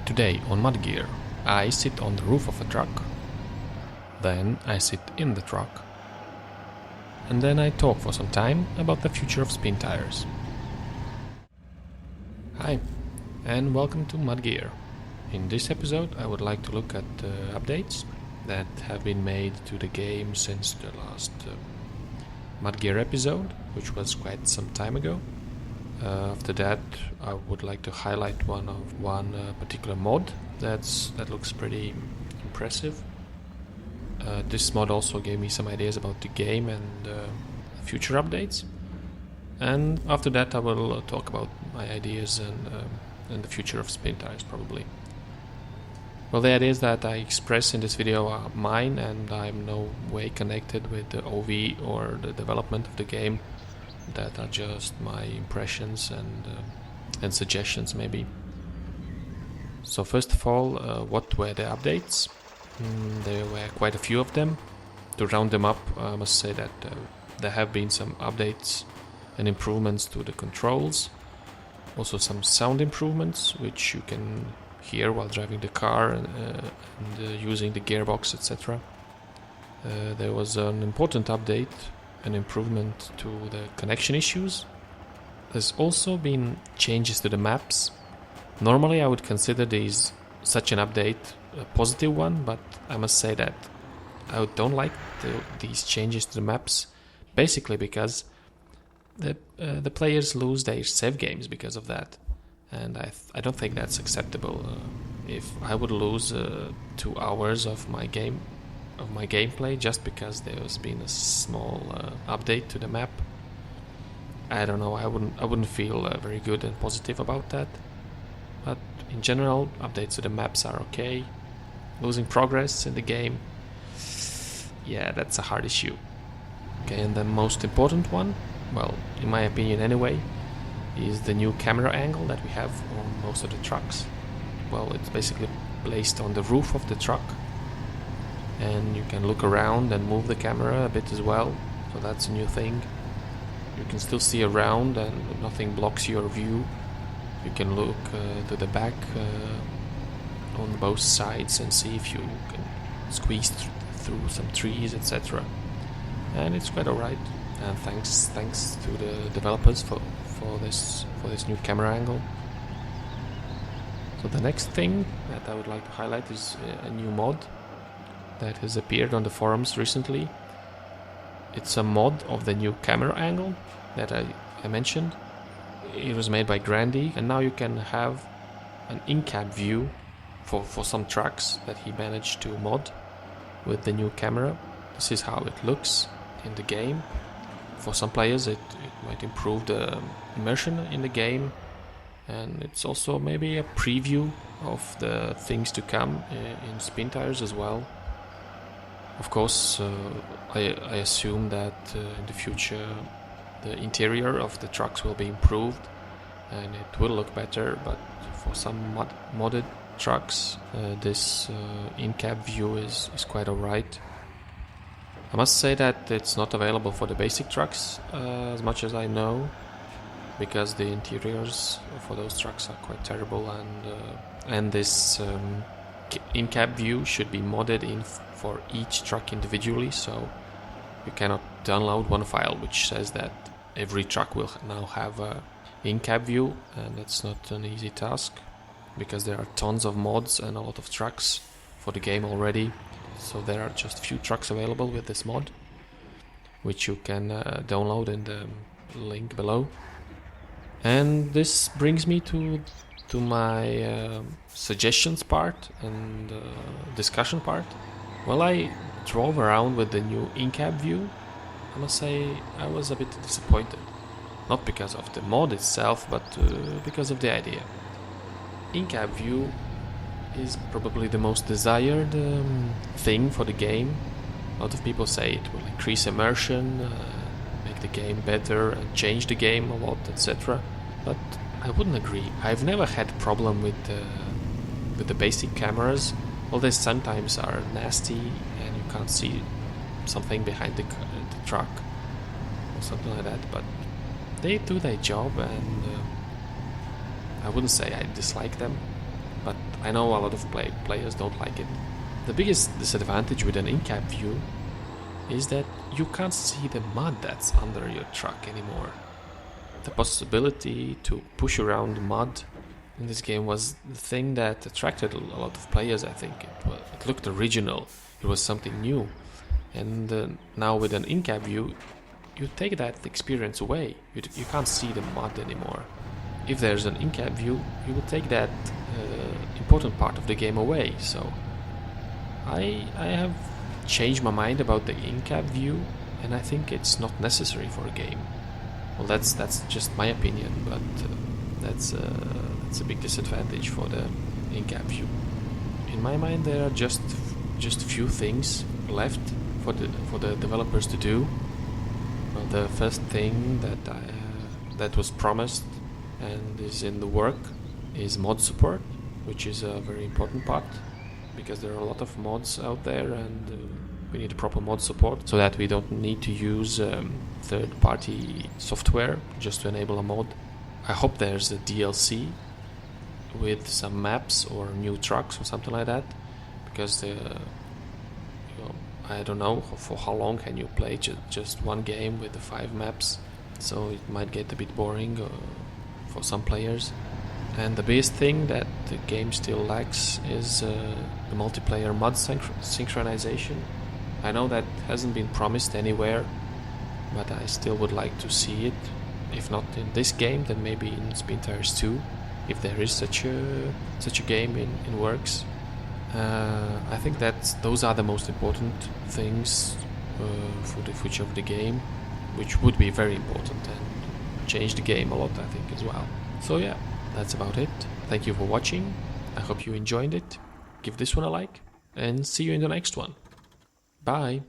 Today on Mud Gear, I sit on the roof of a truck, then I sit in the truck, and then I talk for some time about the future of Spintires. Hi, and welcome to Mud Gear. In this episode I would like to look at updates that have been made to the game since the last Mud Gear episode, which was quite some time ago. After that, I would like to highlight one particular mod that looks pretty impressive. This mod also gave me some ideas about the game and future updates. And after that, I will talk about my ideas and the future of Spintires, probably. Well, the ideas that I express in this video are mine, and I'm no way connected with the OV or the development of the game. That are just my impressions and suggestions, maybe. So first of all, what were the updates? There were quite a few of them. To round them up, I must say that there have been some updates and improvements to the controls. Also some sound improvements, which you can hear while driving the car and using the gearbox, etc. There was an important update, an improvement to the connection issues. There's also been changes to the maps. Normally I would consider such an update a positive one, but I must say that I don't like these changes to the maps, basically because the players lose their save games because of that, and I don't think that's acceptable. If I would lose 2 hours of my gameplay just because there's been a small update to the map, I don't know, I wouldn't feel very good and positive about that. But in general, updates to the maps are okay. Losing progress in the game, yeah, that's a hard issue. Okay, and the most important one, well, in my opinion anyway, is the new camera angle that we have on most of the trucks. Well, it's basically placed on the roof of the truck, and you can look around and move the camera a bit as well, so that's a new thing. You can still see around and nothing blocks your view. You can look to the back on both sides and see if you can squeeze through some trees, etc. And it's quite alright, and thanks to the developers for this new camera angle. So the next thing that I would like to highlight is a new mod that has appeared on the forums recently. It's a mod of the new camera angle that I mentioned. It was made by Grandy, and now you can have an in-cab view for some trucks that he managed to mod with the new camera. This is how it looks in the game. For some players it might improve the immersion in the game, and it's also maybe a preview of the things to come in Spintires as well. Of course, I assume that in the future the interior of the trucks will be improved and it will look better, but for some modded trucks this in-cab view is quite alright. I must say that it's not available for the basic trucks as much as I know, because the interiors for those trucks are quite terrible, and this in-cab view should be modded in for each truck individually, so you cannot download one file which says that every truck will now have a in-cab view, and that's not an easy task because there are tons of mods and a lot of trucks for the game already. So there are just few trucks available with this mod, which you can download in the link below. And this brings me to my suggestions part and discussion part. Well, I drove around with the new in-cab view. I must say I was a bit disappointed. Not because of the mod itself, but because of the idea. In-cab view is probably the most desired thing for the game. A lot of people say it will increase immersion, make the game better and change the game a lot, etc. But I wouldn't agree. I've never had a problem with the basic cameras. Well, they sometimes are nasty and you can't see something behind the truck or something like that, but they do their job, and I wouldn't say I dislike them. but I know a lot of players don't like it. The biggest disadvantage with an in-cab view is that you can't see the mud that's under your truck anymore. The possibility to push around mud in this game was the thing that attracted a lot of players, I think. It looked original, it was something new. And now with an in-cab view, you take that experience away. You can't see the mud anymore. If there's an in-cab view, you will take that important part of the game away. So I have changed my mind about the in-cab view, and I think it's not necessary for a game. Well, that's just my opinion, but that's a big disadvantage for the in-cab view. In my mind, there are just few things left for the developers to do. Well, the first thing that was promised and is in the work is mod support, which is a very important part, because there are a lot of mods out there, and we need a proper mod support so that we don't need to use third-party software just to enable a mod. I hope there's a DLC with some maps or new trucks or something like that, because I don't know for how long can you play just one game with the 5 maps, so it might get a bit boring for some players. And the biggest thing that the game still lacks is the multiplayer mod synchronization. I know that hasn't been promised anywhere, but I still would like to see it. If not in this game, then maybe in Spintires 2, if there is such a game in works. I think that those are the most important things for the future of the game, which would be very important and change the game a lot, I think, as well. So yeah, that's about it. Thank you for watching. I hope you enjoyed it. Give this one a like, and see you in the next one. Bye!